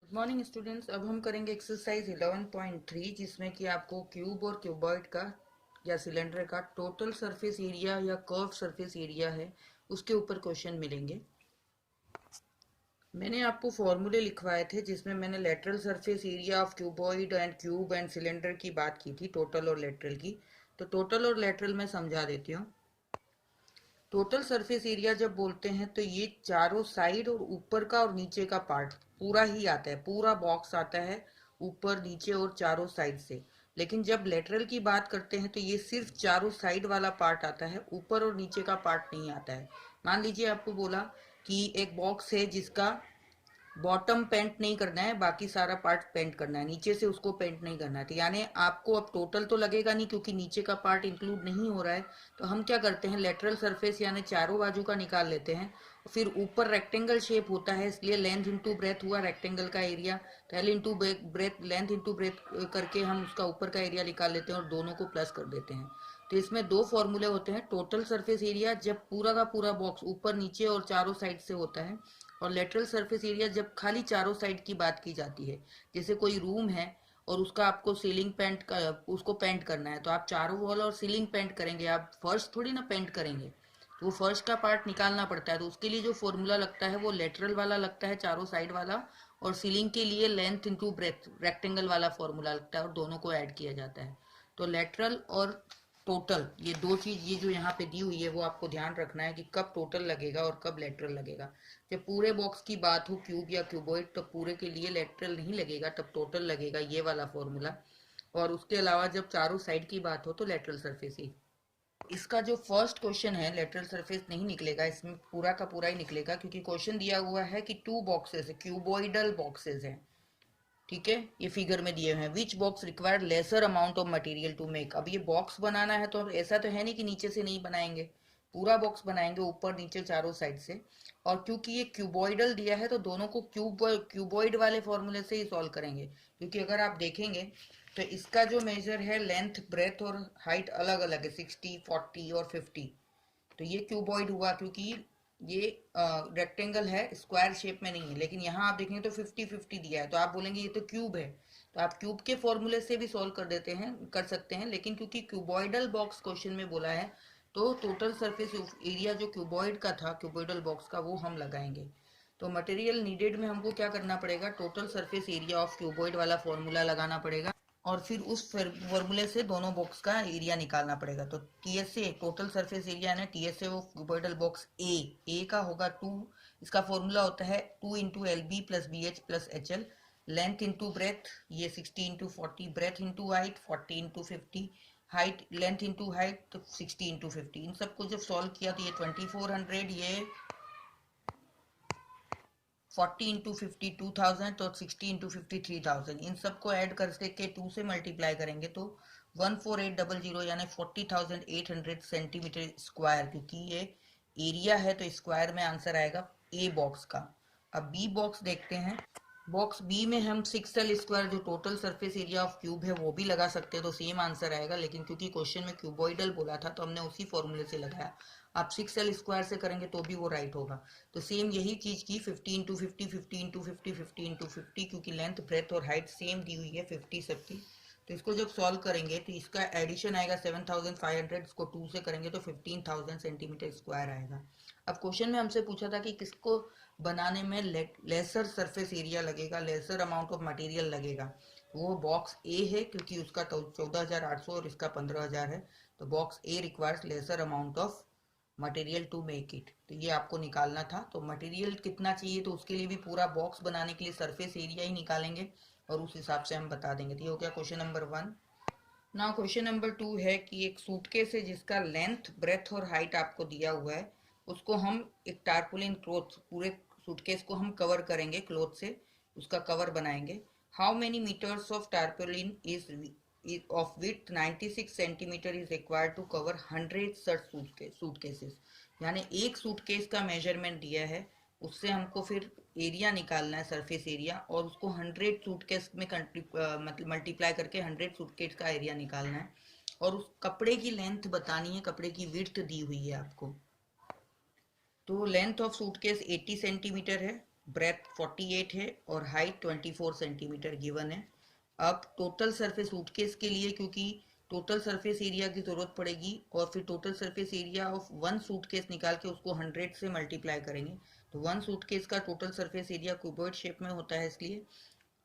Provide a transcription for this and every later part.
Morning students. अब हम करेंगे एक्सरसाइज 11.3 जिसमें कि आपको क्यूब और क्यूबॉइड का या सिलेंडर का टोटल सरफेस एरिया या कर्व सरफेस एरिया है उसके ऊपर क्वेश्चन मिलेंगे। मैंने आपको फॉर्मूले लिखवाए थे जिसमें मैंने lateral surface area of cuboid and cube and cylinder की बात की थी, टोटल और लेटरल की। तो टोटल और लेटरल मैं समझा देती हूँ। टोटल सरफेस एरिया जब बोलते हैं तो ये चारों साइड और ऊपर का और नीचे का पार्ट पूरा ही आता है, पूरा बॉक्स आता है ऊपर नीचे और चारों साइड से। लेकिन जब लेटरल की बात करते हैं तो ये सिर्फ चारों साइड वाला पार्ट आता है, ऊपर और नीचे का पार्ट नहीं आता है। मान लीजिए आपको बोला कि एक बॉक्स है जिसका बॉटम पेंट नहीं करना है, बाकी सारा पार्ट पेंट करना है, नीचे से उसको पेंट नहीं करना है। तो यानी आपको अब टोटल तो लगेगा नहीं क्योंकि नीचे का पार्ट इंक्लूड नहीं हो रहा है। तो हम क्या करते हैं, लेटरल सरफेस यानी चारों बाजू का निकाल लेते हैं। फिर ऊपर रेक्टेंगल शेप होता है इसलिए लेंथ इंटू ब्रेथ हुआ रेक्टेंगल का एरिया। तो L into breadth, length into breath करके हम उसका ऊपर का एरिया निकाल लेते हैं और दोनों को प्लस कर देते हैं। तो इसमें दो फॉर्मूले होते हैं, टोटल सरफेस एरिया जब पूरा का पूरा बॉक्स ऊपर नीचे और चारों साइड से होता है, और लेटरल सरफेस एरिया जब खाली चारों साइड की बात की जाती है। जैसे कोई रूम है और उसका आपको सीलिंग पेंट का उसको पेंट करना है तो आप चारों वॉल और सीलिंग पेंट करेंगे, आप फर्श थोड़ी ना पेंट करेंगे। तो वो फर्श का पार्ट निकालना पड़ता है, तो उसके लिए जो फॉर्मूला लगता है वो लेटरल वाला लगता है, चारों साइड वाला। और सीलिंग के लिए लेंथ इंटू ब्रेथ रेक्टेंगल वाला फॉर्मूला लगता है और दोनों को ऐड किया जाता है। तो लेटरल और टोटल ये दो चीज, ये जो यहाँ पे दी हुई है वो आपको ध्यान रखना है कि कब टोटल लगेगा और कब लेटरल लगेगा। जब पूरे बॉक्स की बात हो क्यूब या क्यूबॉइड तो पूरे के लिए लेटरल नहीं लगेगा, तब टोटल लगेगा, ये वाला फॉर्मूला। और उसके अलावा जब चारों साइड की बात हो तो लेटरल सरफेस ही। इसका जो फर्स्ट क्वेश्चन है लेटरल सरफेस नहीं निकलेगा, इसमें पूरा का पूरा ही निकलेगा क्योंकि क्वेश्चन दिया हुआ है कि टू बॉक्सेस है, क्यूबॉइडल बॉक्सेस हैं। ठीक है, ये फिगर में दिए हुए हैं। Which box required lesser amount of material to make. अब ये बॉक्स बनाना है तो ऐसा तो है नहीं कि नीचे से नहीं बनाएंगे, पूरा बॉक्स बनाएंगे ऊपर नीचे चारों साइड से। और क्योंकि ये क्यूबॉइडल दिया है तो दोनों को क्यूबॉइड वाले फॉर्मूले से ही सॉल्व करेंगे। क्योंकि अगर आप देखेंगे तो इसका जो मेजर है लेंथ ब्रेथ और हाइट अलग अलग है, 60 40 और 50। तो ये क्यूबॉइड हुआ क्योंकि ये रेक्टेंगल है, स्क्वायर शेप में नहीं है। लेकिन यहाँ आप देखेंगे तो 50-50 दिया है तो आप बोलेंगे ये तो क्यूब है। तो आप क्यूब के फॉर्मूले से भी सॉल्व कर देते हैं, कर सकते हैं। लेकिन क्योंकि क्यूबॉइडल बॉक्स क्वेश्चन में बोला है तो टोटल सरफेस एरिया जो क्यूबॉइड का था, क्यूबॉइडल बॉक्स का, वो हम लगाएंगे। तो मटेरियल नीडेड में हमको क्या करना पड़ेगा, total surface area of cuboid वाला फॉर्मूला लगाना पड़ेगा और फिर उस फॉर्मूले से दोनों बॉक्स का एरिया निकालना पड़ेगा। तो टीएसए टोटल सरफेस एरिया है, टीएसए वो क्यूबॉइडल बॉक्स ए का होगा 2। इसका फॉर्मूला होता है 2 into L B plus B H plus H L. Length into breadth ये 60 into 40, breadth into height 40 into 50, height length into height तो 60 इंटू 50। इन सबको जब सॉल्व किया तो ये 2400, ये 40 इंटू 50 2000, तो 60 इंटू 50 3000। इन सबको ऐड करके 2 से मल्टीप्लाई करेंगे तो 14800 यानी 40,800 सेंटीमीटर स्क्वायर। क्योंकि ये एरिया है तो स्क्वायर में आंसर आएगा ए बॉक्स का। अब बी बॉक्स देखते हैं। बॉक्स बी में हम 6L स्क्वायर जो total surface area of cube है वो भी लगा सकते हैं तो सेम आंसर आएगा। लेकिन क्योंकि क्वेश्चन में क्यूबॉइडल बोला था तो हमने उसी फॉर्मूले से लगाया। आप 6L स्क्वायर से करेंगे तो भी वो राइट होगा। तो सेम यही चीज की 50 इंटू 50 50 इंटू 50 50 इंटू 50, क्योंकि लेंथ ब्रेथ और हाइट सेम दी हुई है 50 सबकी। तो इसको जब सॉल्व करेंगे तो इसका एडिशन आएगा 7500, इसको 2 से करेंगे तो 15,000 सेंटीमीटर स्क्वायर आएगा। अब क्वेश्चन में हमसे पूछा था कि किसको बनाने में लेसर सरफेस एरिया लगेगा, लेसर अमाउंट ऑफ मटेरियल लगेगा। वो बॉक्स ए है क्योंकि उसका तो 14,800 और इसका 15,000 है। तो box A requires lesser amount of material to make it. तो ये आपको निकालना था। तो मटेरियल कितना चाहिए तो उसके लिए भी पूरा बॉक्स बनाने के लिए सरफेस एरिया ही निकालेंगे और उस हिसाब से हम बता देंगे। तो ये हो गया क्वेश्चन नंबर 1। ना क्वेश्चन नंबर 2 है कि एक सूटकेस है जिसका लेंथ ब्रेथ और हाइट आपको दिया हुआ है, उसको हम एक टारपुलिन क्लॉथ, पूरे सूटकेस को हम कवर करेंगे क्लॉथ से, उसका कवर बनाएंगे। How many metres of tarpaulin is of with 96 centimetre is required to cover 100 such suitcases. यानी एक सूटकेस का मेजरमेंट दिया है, उससे हमको फिर एरिया निकालना है, सरफेस एरिया, और उसको 100 सूटकेस में मतलब मल्टीप्लाई करके 100 सूटकेस का एरिया निकालना है। और उस कपड़े की लेंथ बतानी है, कपड़े की विड्थ दी हुई है आपको। तो लेंथ ऑफ सूटकेस 80 सेंटीमीटर है, ब्रेथ 48 है और हाइट 24 सेंटीमीटर गिवन है। अब टोटल सरफेस सूटकेस के लिए, क्योंकि टोटल सरफेस एरिया की ज़रूरत पड़ेगी और फिर total surface area of one suitcase निकाल के उसको 100 से मल्टीप्लाई करेंगे। तो वन सूटकेस का total surface area cuboid shape में होता है, इसलिए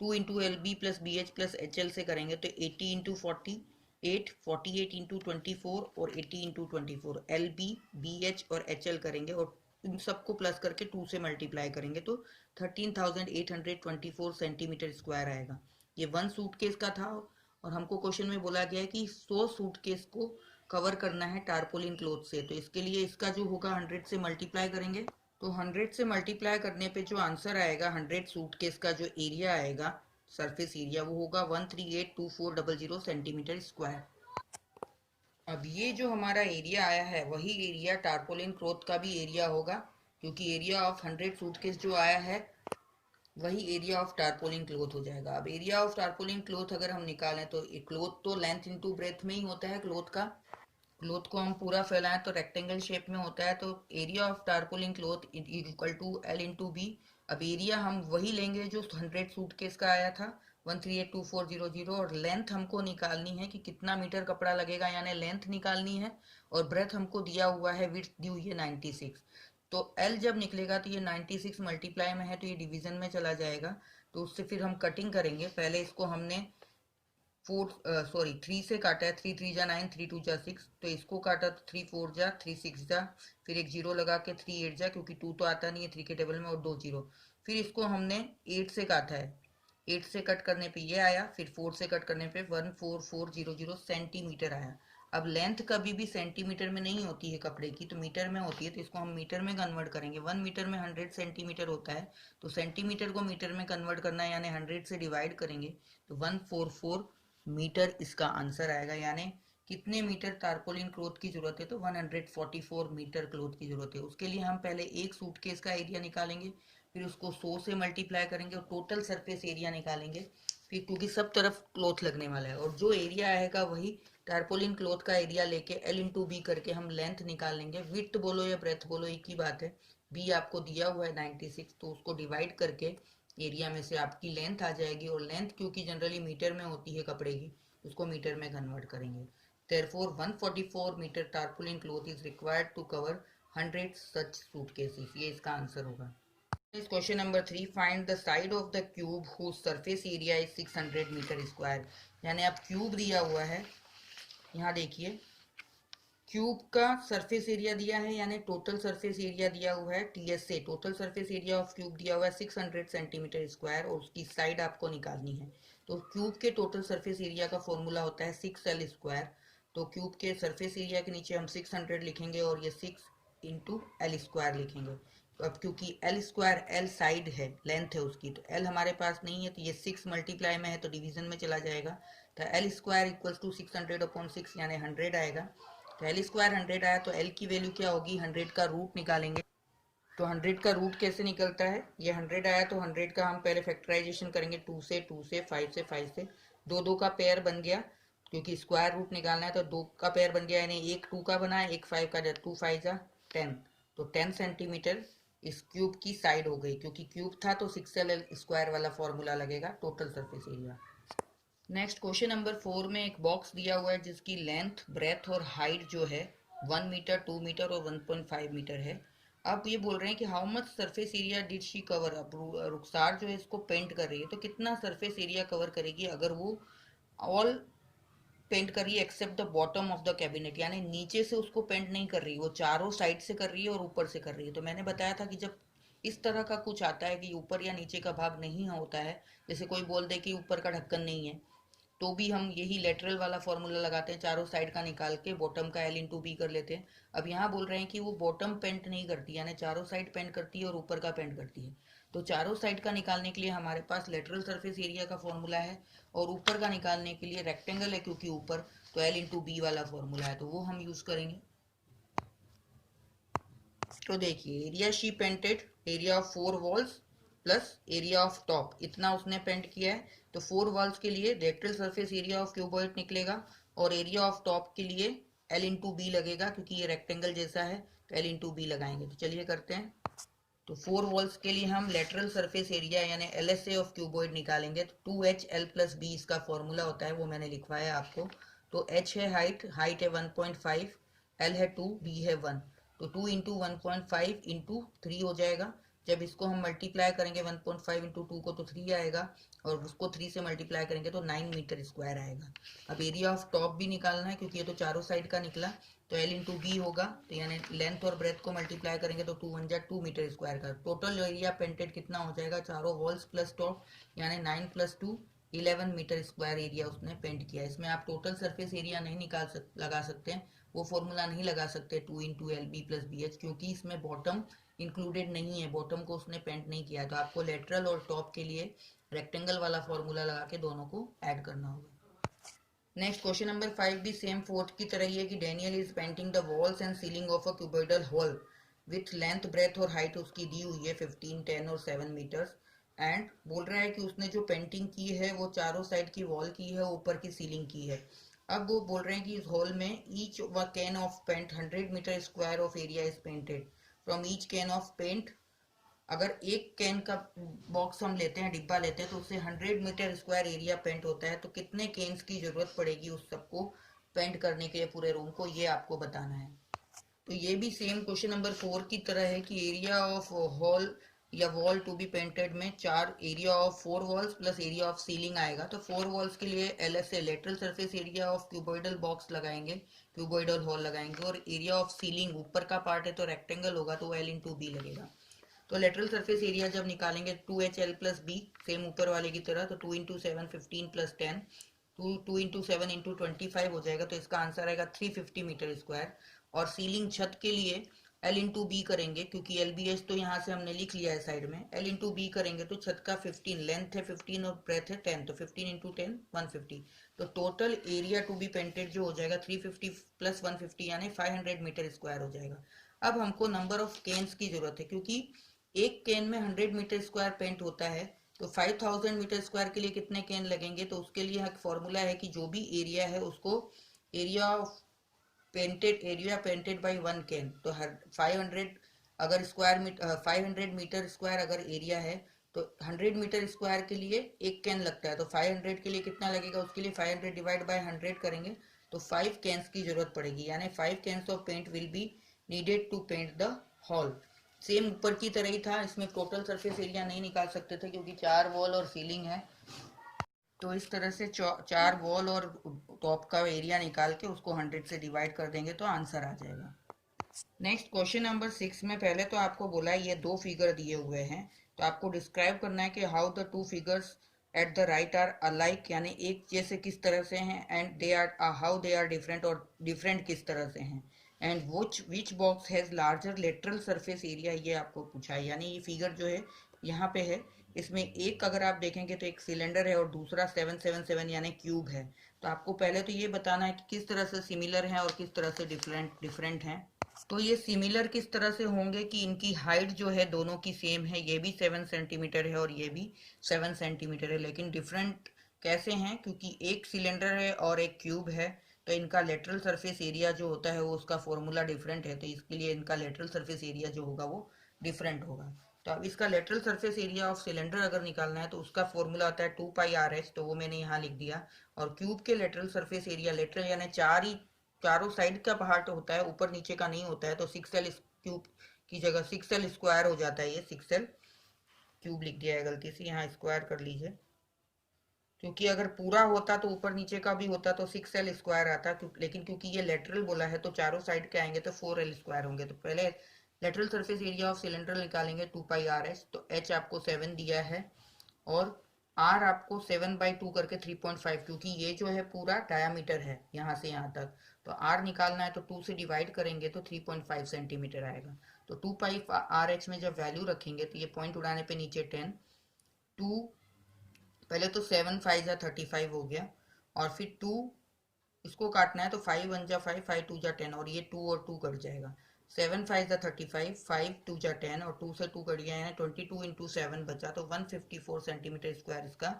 2 into L B plus B H plus H L से करेंगे तो 80 इंटू 48 इंटू 24 और 80 into 24 L B B H और एच एल करेंगे और इन सबको प्लस करके 2 से मल्टीप्लाई करेंगे तो 13,824 सेंटीमीटर स्क्वायर आएगा। ये वन सूटकेस का था और हमको क्वेश्चन में बोला गया है कि 100 सूटकेस को कवर करना है टारपोलिन क्लॉथ से, तो इसके लिए इसका जो होगा 100 से मल्टीप्लाई करेंगे। तो 100 से मल्टीप्लाई करने पे जो आंसर आएगा 100 सूटकेस का जो एरिया आएगा सरफेस एरिया वो होगा 1382400 सेंटीमीटर स्क्वायर। अब ये जो हमारा एरिया आया है वही एरिया टारपोलिन क्लॉथ का भी एरिया होगा, क्योंकि एरिया ऑफ 100 सूटकेस जो आया है वही एरिया ऑफ टारपोलिन क्लॉथ हो जाएगा। अब एरिया ऑफ टारपोलिन क्लॉथ अगर हम निकालें तो क्लॉथ तो लेंथ इंटू ब्रेथ में ही होता है क्लॉथ को हम पूरा फैलाएं तो रेक्टेंगल शेप में होता है, तो area of tarpaulin cloth equal to L into B. अब एरिया हम वही लेंगे जो 100 सूटकेस का आया था 1382400 और लेंथ हमको निकालनी है कि कितना मीटर कपड़ा लगेगा, यानी लेंथ निकालनी है और ब्रेथ हमको दिया हुआ है, विड्थ दी हुई है 96। तो एल जब निकलेगा तो ये 96 मल्टीप्लाई में है तो ये डिवीजन में चला जाएगा, तो उससे फिर हम कटिंग करेंगे। पहले इसको हमने 3 से काटा है, 3 3 जा 9, 3 2 जा 6, तो इसको काटा तो 3 4 जा 3 6 जा, फिर एक जीरो लगा के 3 8 जा, क्योंकि 2 तो आता नहीं है 3 के टेबल में, और 2 जीरो। फिर इसको हमने 8 से काटा है, 8 से कट करने पे ये आया, फिर 4 से कट करने पे 14400 सेंटीमीटर आया। अब लेंथ कभी भी सेंटीमीटर में नहीं होती है कपड़े की, तो मीटर में होती है, तो इसको हम मीटर में कन्वर्ट करेंगे। 1 मीटर में 100 सेंटीमीटर होता है, तो सेंटीमीटर को मीटर में कन्वर्ट करना है, यानी 100 से डिवाइड करेंगे तो 144 मीटर इसका आंसर आएगा। यानी कितने मीटर टारपोलिन क्लॉथ की जरूरत है, तो 144 मीटर क्लॉथ की जरूरत है। उसके लिए हम पहले एक सूटकेस का एरिया निकालेंगे, फिर उसको 100 से मल्टीप्लाई करेंगे और टोटल सरफेस एरिया निकालेंगे, फिर क्योंकि सब तरफ क्लॉथ लगने वाला है, और जो एरिया आएगा वही टारपोलिन क्लॉथ का एरिया लेके एल इंटू बी करके हम लेंथ निकाल लेंगे। विड्थ बोलो या ब्रेथ बोलो एक ही बात है, बी आपको दिया हुआ है 96, तो उसको डिवाइड करके एरिया में से आपकी लेंथ आ जाएगी, और लेंथ क्योंकि जनरली मीटर में होती है कपड़े की, उसको मीटर में कन्वर्ट करेंगे। Therefore 144 metre tarpaulin cloth is required to cover 100 such suitcases. ये इसका आंसर होगा। इस question number 3, find the side of the cube whose surface area is 600 metre square. यानी आप क्यूब दिया हुआ है, यहाँ देखिए क्यूब का सरफेस एरिया दिया है, यानी टोटल सरफेस एरिया दिया हुआ है टीएस से, total surface area of cube दिया हुआ है 600 सेंटीमीटर स्क्वायर, और उसकी साइड आपको निकालनी है। तो क्यूब के टोटल सरफेस एरिया का फॉर्मूला होता है 6L स्क्वायर। तो क्यूब के सरफेस एरिया के नीचे हम 600 लिखेंगे और ये 6 इंटू एल स्क्वायर लिखेंगे। तो अब क्योंकि एल स्क्वायर एल साइड है, लेंथ है उसकी, तो एल हमारे पास नहीं है, तो ये 6 मल्टीप्लाई में है तो डिवीजन में चला जाएगा, तो एल स्क्वायर इक्वल्स टू 600/6 यानी 100 आएगा। तो एल स्क्वायर 100 आया तो एल की वैल्यू क्या होगी, 100 का रूट निकालेंगे। तो 100 का रूट कैसे निकलता है, ये 100 आया तो 100 का हम पहले फैक्टराइजेशन करेंगे, 2 से 2 से 5 से 5 से, 2 2 का पेयर बन गया, क्योंकि स्क्वायर रूट निकालना है तो 2 का पेयर बन गया, यानी एक 2 का बना है, एक 5 का, 2 5 जा 10, तो 10 सेंटीमीटर इस क्यूब की साइड हो गई। क्योंकि क्यूब था तो 6L स्क्वायर वाला फॉर्मूला लगेगा total surface area. Next question number 4 में एक बॉक्स दिया हुआ है जिसकी लेंथ, ब्रेथ और हाइट जो है 1 मीटर, 2 मीटर और 1.5 मीटर है। अब ये बोल रहे हैं कि how much surface area did she cover. अब रुखसार जो है इसको पेंट कर रही है, तो कितना सरफेस एरिया कवर करेगी अगर वो ऑल पेंट कर रही है except the bottom of the cabinet, यानी नीचे से उसको पेंट नहीं कर रही, वो चारों साइड से कर रही है और ऊपर से कर रही है। तो मैंने बताया था कि जब इस तरह का कुछ आता है कि ऊपर या नीचे का भाग नहीं होता है, जैसे कोई बोल दे कि ऊपर का ढक्कन नहीं है, तो भी हम यही लेटरल वाला फॉर्मूला लगाते हैं, चारों साइड का निकाल के बॉटम का एल इंटू बी कर लेते हैं। अब यहाँ बोल रहे हैं कि वो बॉटम पेंट नहीं करती, यानी चारों साइड पेंट करती है और ऊपर का पेंट करती है। तो चारों साइड का निकालने के लिए हमारे पास लेटरल सरफेस एरिया का फॉर्मूला है, और ऊपर का निकालने के लिए रेक्टेंगल है क्योंकि ऊपर, तो एल इंटू बी वाला फॉर्मूला है, तो वो हम यूज करेंगे। तो देखिए area she painted, area of 4 walls plus area of top, इतना उसने पेंट किया है। तो 4 वॉल्स के लिए lateral surface area of cuboid निकलेगा, और एरिया ऑफ टॉप के लिए एल इंटू बी लगेगा, क्योंकि ये रेक्टेंगल जैसा है तो एल इंटू बी लगाएंगे। तो चलिए करते हैं। तो 4 वॉल्स के लिए हम लेटरल सरफेस एरिया यानी LSA ऑफ क्यूबॉइड निकालेंगे। तो 2HL+B इसका फॉर्मूला होता है, वो मैंने लिखवाया आपको। तो H है हाइट है 1.5, L है 2, B है 1। तो 2 इंटू 1.5 इंटू 3 हो जाएगा। जब इसको हम मल्टीप्लाई करेंगे 1.5 इंटू 2 को तो 3 आएगा, और उसको 3 से मल्टीप्लाई करेंगे तो 9 मीटर स्क्वायर आएगा। अब एरिया ऑफ टॉप भी निकालना है क्योंकि ये तो चारों साइड का निकला। तो L इंटू बी होगा, तो यानी लेंथ और ब्रेथ को मल्टीप्लाई करेंगे तो 2 1 जा 2 मीटर स्क्वायर का टोटल एरिया पेंटेड कितना हो जाएगा, चारों वॉल्स प्लस टॉप, यानी 9 + 2 11 मीटर स्क्वायर एरिया उसने पेंट किया। इसमें आप टोटल सरफेस एरिया नहीं लगा सकते हैं, वो फॉर्मूला नहीं लगा सकते 2 इंटू LB+BH, क्योंकि इसमें बॉटम इंक्लूडेड नहीं है, बॉटम को उसने पेंट नहीं किया। तो आपको लेटरल और टॉप के लिए रेक्टेंगल वाला फॉर्मूला लगा के दोनों को ऐड करना होगा। नेक्स्ट क्वेश्चन नंबर 5 भी सेम फोर्थ की तरह ही है कि Daniel is painting the walls and ceiling of a cuboidal hall with length breadth और हाइट उसकी दी हुई है 15 10 और 7 मीटर्स। एंड बोल रहा है कि उसने जो पेंटिंग की है वो चारों साइड की वॉल की है, ऊपर की सीलिंग की है। अब वो बोल रहे हैं कि इस हॉल में ईच व can of paint 100 metre square of area is painted from each can of paint. अगर एक कैन का बॉक्स हम लेते हैं, डिब्बा लेते हैं, तो उससे 100 मीटर स्क्वायर एरिया पेंट होता है। तो कितने कैन्स की जरूरत पड़ेगी उस सबको पेंट करने के लिए पूरे रूम को, ये आपको बताना है। तो ये भी सेम क्वेश्चन नंबर 4 की तरह है कि एरिया ऑफ हॉल या वॉल टू बी पेंटेड में चार area of 4 walls plus area of ceiling आएगा। तो 4 वॉल्स के लिए LSA lateral surface area of cuboidal box लगाएंगे, क्यूबॉइडल हॉल लगाएंगे। और एरिया ऑफ सीलिंग ऊपर का पार्ट है तो रेक्टेंगल होगा, तो L इंटू बी लगेगा। तो लेटरल सरफेस एरिया जब निकालेंगे 2HL+B सेम ऊपर वाले की तरह, तो 2 इंटू 7 15 + 10, 2 इंटू 7 इंटू 25 हो जाएगा। तो इसका आंसर आएगा 350 मीटर स्क्वायर। और सीलिंग छत के लिए L इंटू बी करेंगे, क्योंकि LBH तो यहाँ से हमने लिख लिया है साइड में। L इंटू बी करेंगे तो छत का 15, लेंथ है 15 और ब्रेथ है 10, तो 15 इंटू 10 150। तो total area to be painted जो हो जाएगा 350 + 150 यानी 500 मीटर स्क्वायर हो जाएगा। अब हमको नंबर ऑफ केन्स की जरूरत है, क्योंकि एक कैन में 100 मीटर स्क्वायर पेंट होता है। तो 5000 मीटर स्क्वायर के लिए कितने कैन लगेंगे, तो उसके लिए एक फॉर्मूला है कि जो भी एरिया है उसको एरिया पेंटेड बाय 1 कैन। तो हर 500 अगर स्क्वायर मीटर 500 मीटर स्क्वायर अगर एरिया है, तो 100 मीटर स्क्वायर के लिए एक कैन लगता है। तो 500 के लिए कितना लगेगा, उसके लिए 500 डिवाइड बाय 100 करेंगे तो 5 कैन्स की जरूरत पड़ेगी, यानी 5 cans of paint will be needed to paint the hall. Same ऊपर की तरह ही था, इसमें टोटल सरफेस एरिया नहीं निकाल सकते थे क्योंकि 4 वॉल और सीलिंग है। तो इस तरह से 4 वॉल और टॉप का एरिया निकाल के उसको 100 से डिवाइड कर देंगे तो आंसर आ जाएगा। नेक्स्ट क्वेश्चन नंबर 6 में पहले तो आपको बोला है ये दो फिगर दिए हुए हैं, तो आपको डिस्क्राइब करना है कि how the two figures at the right are alike, यानी एक जैसे किस तरह से हैं, and they are how they are different, और डिफरेंट किस तरह से हैं। And which box has larger lateral surface area, ये आपको पूछा है। यानी ये फिगर जो है यहाँ पे है, इसमें एक अगर आप देखेंगे तो एक सिलेंडर है और दूसरा 777 यानी क्यूब है। तो आपको पहले तो ये बताना है कि किस तरह से सिमिलर हैं और किस तरह से डिफरेंट डिफरेंट हैं। तो ये सिमिलर किस तरह से होंगे कि इनकी हाइट जो है दोनों की सेम है, ये भी 7 सेंटीमीटर है और ये भी 7 सेंटीमीटर है। लेकिन डिफरेंट कैसे हैं, क्योंकि एक सिलेंडर है और एक क्यूब है, तो इनका लेटरल सरफेस एरिया जो होता है वो उसका फॉर्मूला डिफरेंट है, तो इसके लिए इनका लेटरल सरफेस एरिया जो होगा वो डिफरेंट होगा। तो अब इसका lateral surface area of cylinder अगर निकालना है तो उसका फॉर्मूला आता है 2πRH, तो वो मैंने यहाँ लिख दिया। और क्यूब के लेटरल सरफेस एरिया, लेटरल यानी चारों साइड का पार्ट होता है, ऊपर नीचे का नहीं होता है, तो 6L क्यूब की जगह 6L स्क्वायर हो जाता है। ये 6L क्यूब लिख दिया है गलती से, यहाँ स्क्वायर कर लीजिए, क्योंकि अगर पूरा होता तो ऊपर नीचे का भी होता तो 6L स्क्वायर आता, लेकिन क्योंकि ये लेटरल बोला है तो चारों साइड के आएंगे तो 4L स्क्वायर होंगे। तो पहले lateral surface area of cylinder निकालेंगे 2πRH, तो H आपको 7 दिया है और R आपको 7/2 करके 3.5, क्योंकि ये जो है पूरा डायामीटर है यहाँ से यहाँ तक, तो R निकालना है तो 2 से डिवाइड करेंगे तो 3.5 सेंटीमीटर आएगा। तो 2πRH में जब वैल्यू रखेंगे तो ये पॉइंट उड़ाने पे नीचे 10, 2 पहले तो 7 5 जा 35 हो गया, और फिर 2 इसको काटना है तो 5 1 जा 5, 5 2 जा 10, और ये 2 और 2 कट जाएगा। 7 5 जा 35, 5 2 जा 10 और 2 से 2 कट गया, यानी 22 इंटू 7 बचा, तो 154 सेंटीमीटर स्क्वायर इसका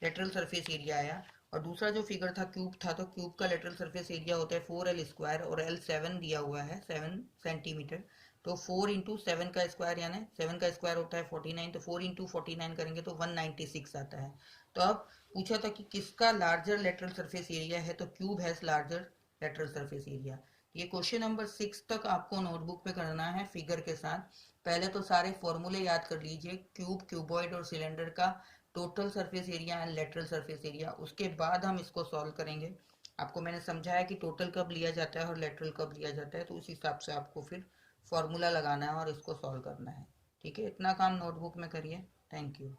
लेटरल सरफेस एरिया आया। और दूसरा जो फिगर था क्यूब था, तो क्यूब का लेटरल सरफेस एरिया होता है 4L स्क्वायर, और L 7 दिया हुआ है 7 सेंटीमीटर, तो 4 × 7 का स्क्वायर, यानी 7 का स्क्वायर होता है 49, तो 4 × 49 करेंगे तो 196 आता है। तो अब पूछा था कि किसका लार्जर लेटरल सरफेस एरिया है, तो cube has larger lateral surface area. ये क्वेश्चन नंबर 6 तक आपको नोटबुक पे करना है फिगर के साथ। पहले तो सारे फॉर्मूले याद कर लीजिए, क्यूब, क्यूबॉइड और सिलेंडर का total surface area and lateral surface area, उसके बाद हम इसको सॉल्व करेंगे। आपको मैंने समझाया कि टोटल कब लिया जाता है और लेटरल कब लिया जाता है, तो उस हिसाब से आपको फिर फॉर्मूला लगाना है और इसको सॉल्व करना है। ठीक है, इतना काम नोटबुक में करिए। Thank you.